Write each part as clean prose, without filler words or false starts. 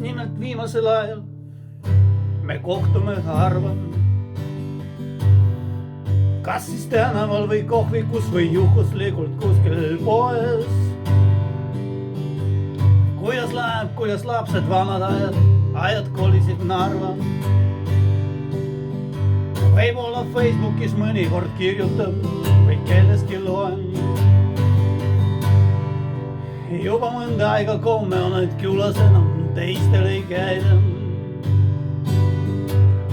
nimelt viimasel ajal me kohtume harva. Kas siis tänaval või kohvikus või juhuslikult kuskil poes. Kuidas lapsed vanad ajad kolisid Narva. Võib-olla Facebookis mõnikord kirjutab või kellestki loen. Juba mõnda aega komme on, et külas enam teistel ei käida.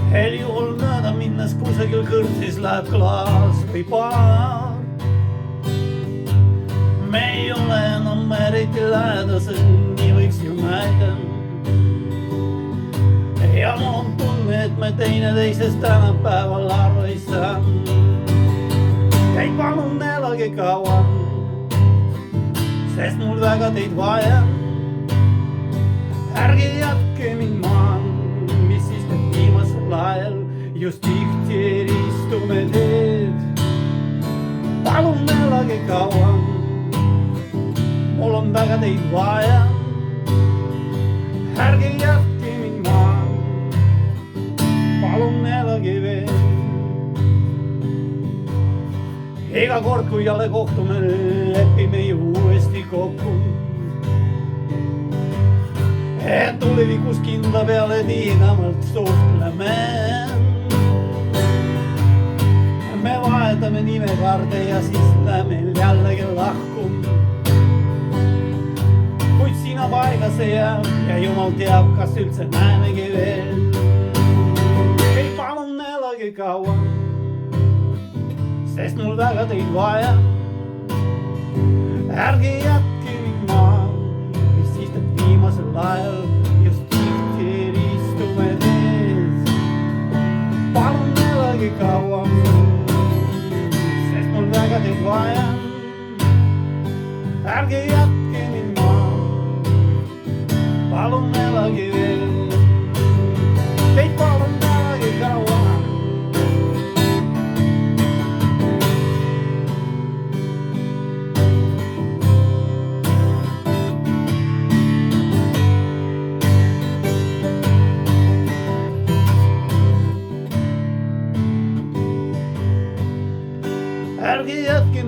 Hel juhul mööda minnes kusagil kõrtsis läheb klaas või paar. Me ei ole enam eriti lähedased, nii võiks ju näida. Ja mul on tunne, et me teineteisest tänapäeval aru ei saa. Ei palun elage kaua, sest mul väga teid vaja. Ärge jätke mind maha, mis siis need viimasel ajal just tihti eristume teed. Palun elage kaua, mul on väga teid vaja. Ärge jätke mind maha, palun elage veel. Iga kord, kui jälle kohtume, lepime ju uuesti kokku. Et tulevikus kindla peale tiinamalt suhtleme. Me vahetame nimekaarte ja siis läheme jällegi lahku. Kuid sina paigas ei jää ja jumal teab, kas üldse näemegi veel. Ei palun elage kaua, sest mul väga teid vaja. Ärge jätke mind maha, mis siis teeb viimasel ajal just tihti eristume teed. Palun elage kaua, sest mul väga teid vaja. Ärge jätke mind maha, palun elage veel. Teid palun elage kaua. Ärge jätke